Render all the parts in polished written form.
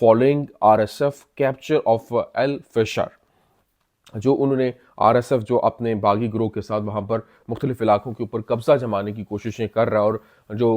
following RSF capture of El Fasher। جو انہوں نے آر ایس ایف جو اپنے باغی گروہ کے ساتھ وہاں پر مختلف علاقوں کے اوپر قبضہ جمانے کی کوششیں کر رہا ہے، اور جو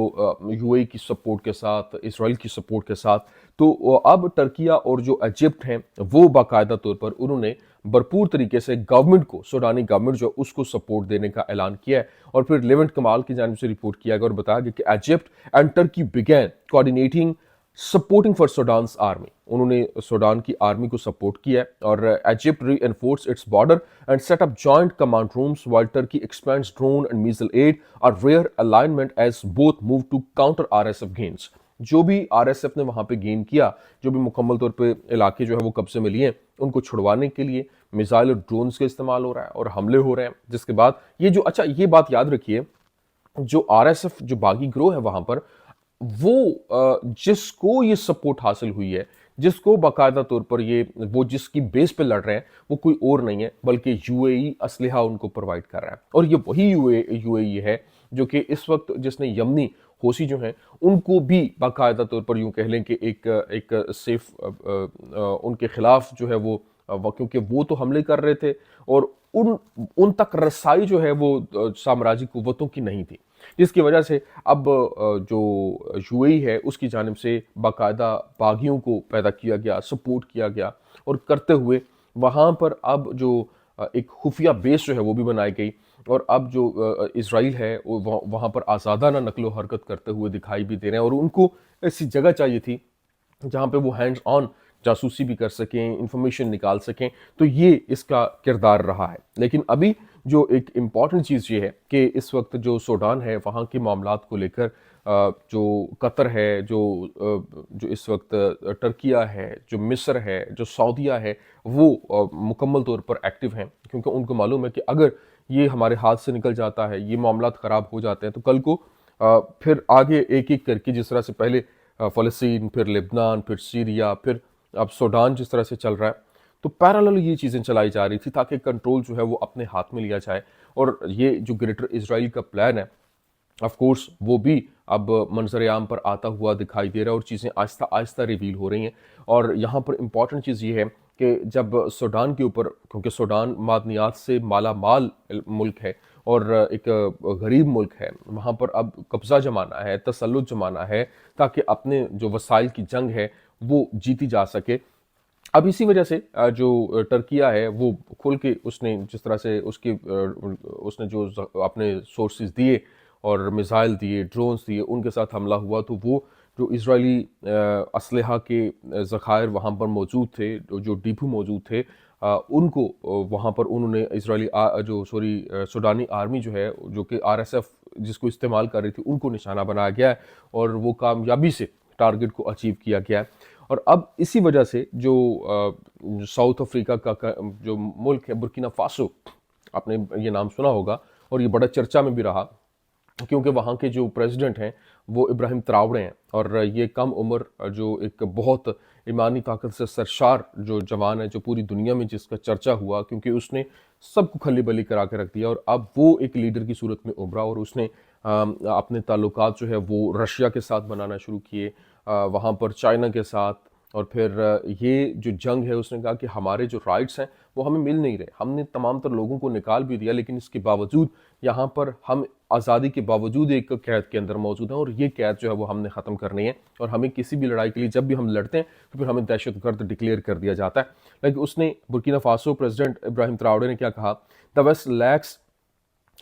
یو اے کی سپورٹ کے ساتھ، اسرائیل کی سپورٹ کے ساتھ، تو اب ترکیہ اور جو ایجپٹ ہیں وہ باقاعدہ طور پر انہوں نے بھرپور طریقے سے گورنمنٹ کو، سوڈانی گورنمنٹ جو اس کو سپورٹ دینے کا اعلان کیا ہے۔ اور پھر لیونٹ کمال کی جانب سے رپورٹ کیا گیا اور بتایا گیا کہ Egypt and Turkey began coordinating supporting for Sudan's army, انہوں نے سوڈان کی آرمی کو سپورٹ کیا ہے، اور Egypt reinforce its border and set up joint command rooms while Turkey expands drone and missile aid اور realignment as both move to counter R S F gains. جو بھی are S F نے وہاں پہ gain کیا، جو بھی مکمل طور پہ علاقے جو ہے وہ قبضے میں لیے، ان کو چھڑوانے کے لیے میزائل اور ڈرونز کا استعمال ہو رہا ہے اور حملے ہو رہے ہیں، جس کے بعد یہ جو یہ بات یاد رکھیے، جو آر ایس ایف جو باغی گروہ ہے وہاں پر، وہ جس کو یہ سپورٹ حاصل ہوئی ہے، جس کو باقاعدہ طور پر وہ جس کی بیس پہ لڑ رہے ہیں، وہ کوئی اور نہیں ہے بلکہ یو اے ای اسلحہ ان کو پرووائڈ کر رہا ہے۔ اور یہ وہی یو اے ای ہے جو کہ اس وقت جس نے یمنی حوثی جو ہیں ان کو بھی باقاعدہ طور پر یوں کہہ لیں کہ ایک سیف ان کے خلاف جو ہے وہ، کیونکہ وہ تو حملے کر رہے تھے اور ان تک رسائی جو ہے وہ سامراجی قوتوں کی نہیں تھی، جس کی وجہ سے اب جو یو اے ای ہے اس کی جانب سے باقاعدہ باغیوں کو پیدا کیا گیا، سپورٹ کیا گیا، اور کرتے ہوئے وہاں پر اب جو ایک خفیہ بیس جو ہے وہ بھی بنائی گئی، اور اب جو اسرائیل ہے وہاں پر آزادانہ نقل و حرکت کرتے ہوئے دکھائی بھی دے رہے ہیں، اور ان کو ایسی جگہ چاہیے تھی جہاں پہ وہ ہینڈز آن جاسوسی بھی کر سکیں، انفارمیشن نکال سکیں، تو یہ اس کا کردار رہا ہے۔ لیکن ابھی جو ایک امپورٹنٹ چیز یہ ہے کہ اس وقت جو سوڈان ہے وہاں کے معاملات کو لے کر جو قطر ہے، جو اس وقت ٹرکیہ ہے، جو مصر ہے، جو سعودیہ ہے، وہ مکمل طور پر ایکٹیو ہیں، کیونکہ ان کو معلوم ہے کہ اگر یہ ہمارے ہاتھ سے نکل جاتا ہے، یہ معاملات خراب ہو جاتے ہیں، تو کل کو پھر آگے ایک ایک کر کے، جس طرح سے پہلے فلسطین، پھر لبنان، پھر سیریا، پھر اب سوڈان جس طرح سے چل رہا ہے، تو پیرالل یہ چیزیں چلائی جا رہی تھی تاکہ کنٹرول جو ہے وہ اپنے ہاتھ میں لیا جائے۔ اور یہ جو گریٹر اسرائیل کا پلان ہے، آف کورس وہ بھی اب منظر عام پر آتا ہوا دکھائی دے رہا ہے، اور چیزیں آہستہ آہستہ ریویل ہو رہی ہیں۔ اور یہاں پر امپورٹنٹ چیز یہ ہے کہ جب سوڈان کے اوپر، کیونکہ سوڈان معدنیات سے مالا مال ملک ہے اور ایک غریب ملک ہے، وہاں پر اب قبضہ جمانا ہے، تسلط جمانا ہے، تاکہ اپنے جو وسائل کی جنگ ہے وہ جیتی جا سکے۔ اب اسی وجہ سے جو ٹرکیہ ہے وہ کھل کے اس نے جس طرح سے اس نے جو اپنے سورسز دیے اور میزائل دیے، ڈرونز دیے، ان کے ساتھ حملہ ہوا، تو وہ جو اسرائیلی اسلحہ کے ذخائر وہاں پر موجود تھے، جو ڈیپو موجود تھے، ان کو وہاں پر انہوں نے اسرائیلی سوڈانی آرمی جو ہے، جو کہ آر ایس ایف جس کو استعمال کر رہی تھی، ان کو نشانہ بنایا گیا ہے، اور وہ کامیابی سے ٹارگٹ کو اچیو کیا گیا ہے۔ اور اب اسی وجہ سے جو ساؤتھ افریقہ کا جو ملک ہے برکینا فاسو، آپ نے یہ نام سنا ہوگا، اور یہ بڑا چرچا میں بھی رہا، کیونکہ وہاں کے جو پریزیڈنٹ ہیں وہ ابراہیم تراؤڑے ہیں، اور یہ کم عمر جو ایک بہت ایمانی طاقت سے سرشار جو جوان ہے، جو پوری دنیا میں جس کا چرچا ہوا، کیونکہ اس نے سب کو کھلی بلی کرا کے رکھ دیا، اور اب وہ ایک لیڈر کی صورت میں ابھرا، اور اس نے اپنے تعلقات جو ہے وہ رشیا کے ساتھ بنانا شروع کیے، وہاں پر چائنا کے ساتھ، اور پھر یہ جو جنگ ہے اس نے کہا کہ ہمارے جو رائٹس ہیں وہ ہمیں مل نہیں رہے، ہم نے تمام تر لوگوں کو نکال بھی دیا، لیکن اس کے باوجود یہاں پر ہم آزادی کے باوجود ایک قید کے اندر موجود ہیں، اور یہ قید جو ہے وہ ہم نے ختم کرنی ہے، اور ہمیں کسی بھی لڑائی کے لیے جب بھی ہم لڑتے ہیں تو پھر ہمیں دہشت گرد ڈکلیئر کر دیا جاتا ہے۔ لیکن اس نے برکینا فاسو پریزیڈنٹ ابراہیم تراؤڑے نے کیا کہا، "The West lacks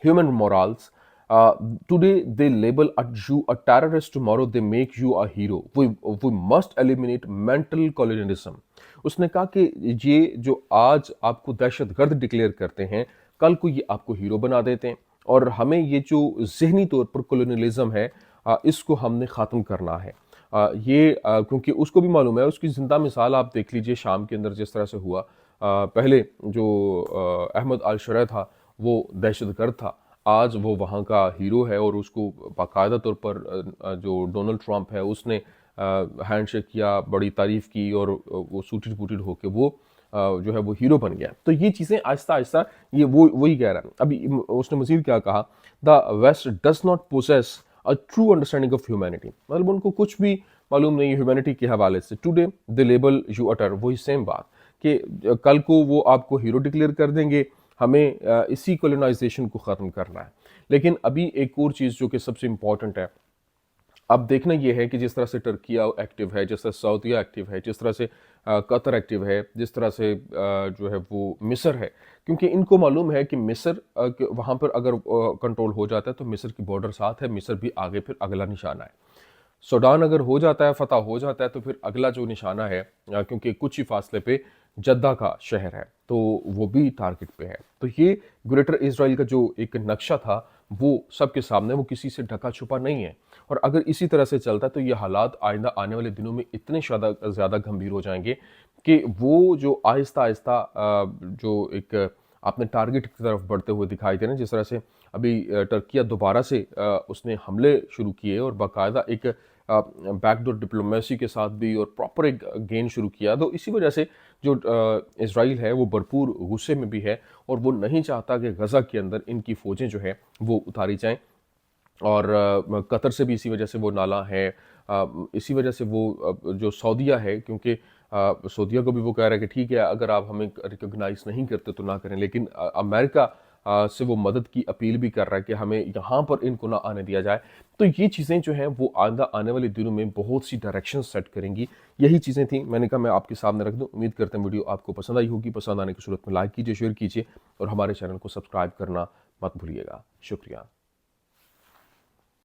human morals. Today they label you a terrorist, tomorrow they make you a hero. We must eliminate mental colonialism." اس نے کہا کہ یہ جو آج آپ کو دہشت گرد ڈکلیئر کرتے ہیں، کل کو یہ آپ کو ہیرو بنا دیتے ہیں، اور ہمیں یہ جو ذہنی طور پر کولونیلزم ہے اس کو ہم نے ختم کرنا ہے۔ یہ کیونکہ اس کو بھی معلوم ہے، اس کی زندہ مثال آپ دیکھ لیجئے شام کے اندر جس طرح سے ہوا، پہلے جو احمد الشرع تھا وہ دہشت گرد تھا، آج وہ وہاں کا ہیرو ہے، اور اس کو باقاعدہ طور پر جو ڈونلڈ ٹرمپ ہے اس نے ہینڈ شیک کیا، بڑی تعریف کی، اور وہ سوٹڈ پوٹڈ ہو کے وہ جو ہے وہ ہیرو بن گیا۔ تو یہ چیزیں آہستہ آہستہ یہ وہی کہہ رہا ہے۔ ابھی اس نے مزید کیا کہا، "the west does not possess a true understanding of humanity", مطلب ان کو کچھ بھی معلوم نہیں ہے ہیومینٹی کے حوالے سے۔ "Today they label you a terror", وہی سیم بات کہ کل کو وہ آپ کو ہیرو ڈکلیئر کر دیں گے، ہمیں اسی کولونائزیشن کو ختم کرنا ہے۔ لیکن ابھی ایک اور چیز جو کہ سب سے امپورٹنٹ ہے، اب دیکھنا یہ ہے کہ جس طرح سے ترکیہ ایکٹیو ہے، جس طرح سعودیہ ایکٹیو ہے، جس طرح سے قطر ایکٹیو ہے، جس طرح سے جو ہے وہ مصر ہے، کیونکہ ان کو معلوم ہے کہ مصر کہ وہاں پر اگر کنٹرول ہو جاتا ہے تو مصر کی بارڈر ساتھ ہے، مصر بھی آگے پھر اگلا نشانہ ہے۔ سوڈان اگر ہو جاتا ہے، فتح ہو جاتا ہے، تو پھر اگلا جو نشانہ ہے کیونکہ کچھ ہی فاصلے پہ جدہ کا شہر ہے تو وہ بھی ٹارگٹ پہ ہے۔ تو یہ گریٹر اسرائیل کا جو ایک نقشہ تھا وہ سب کے سامنے، وہ کسی سے ڈھکا چھپا نہیں ہے، اور اگر اسی طرح سے چلتا ہے تو یہ حالات آئندہ آنے والے دنوں میں اتنے زیادہ گھمبیر ہو جائیں گے کہ وہ جو آہستہ آہستہ جو ایک آپ نے ٹارگٹ کی طرف بڑھتے ہوئے دکھائی دے رہے ہیں، جس طرح سے ابھی ترکیہ دوبارہ سے اس نے حملے شروع کیے اور باقاعدہ ایک بیک ڈور ڈپلومیسی کے ساتھ بھی اور پراپر ایک گین شروع کیا، تو اسی وجہ سے جو اسرائیل ہے وہ بھرپور غصے میں بھی ہے اور وہ نہیں چاہتا کہ غزہ کے اندر ان کی فوجیں جو ہے وہ اتاری جائیں، اور قطر سے بھی اسی وجہ سے وہ نالاں ہے، اسی وجہ سے وہ جو سعودیہ ہے، کیونکہ سعودیہ کو بھی وہ کہہ رہا ہے کہ ٹھیک ہے اگر آپ ہمیں ریکگنائز نہیں کرتے تو نہ کریں، لیکن امریکہ سے وہ مدد کی اپیل بھی کر رہا ہے کہ ہمیں یہاں پر ان کو نہ آنے دیا جائے۔ تو یہ چیزیں جو ہیں وہ آئندہ آنے والے دنوں میں بہت سی ڈائریکشن سیٹ کریں گی۔ یہی چیزیں تھیں، میں نے کہا میں آپ کے سامنے رکھ دوں۔ امید کرتے ہیں ویڈیو آپ کو پسند آئی ہوگی، پسند آنے کی صورت میں لائک کیجیے، شیئر کیجیے اور ہمارے چینل کو سبسکرائب کرنا مت بھولیے گا۔ شکریہ۔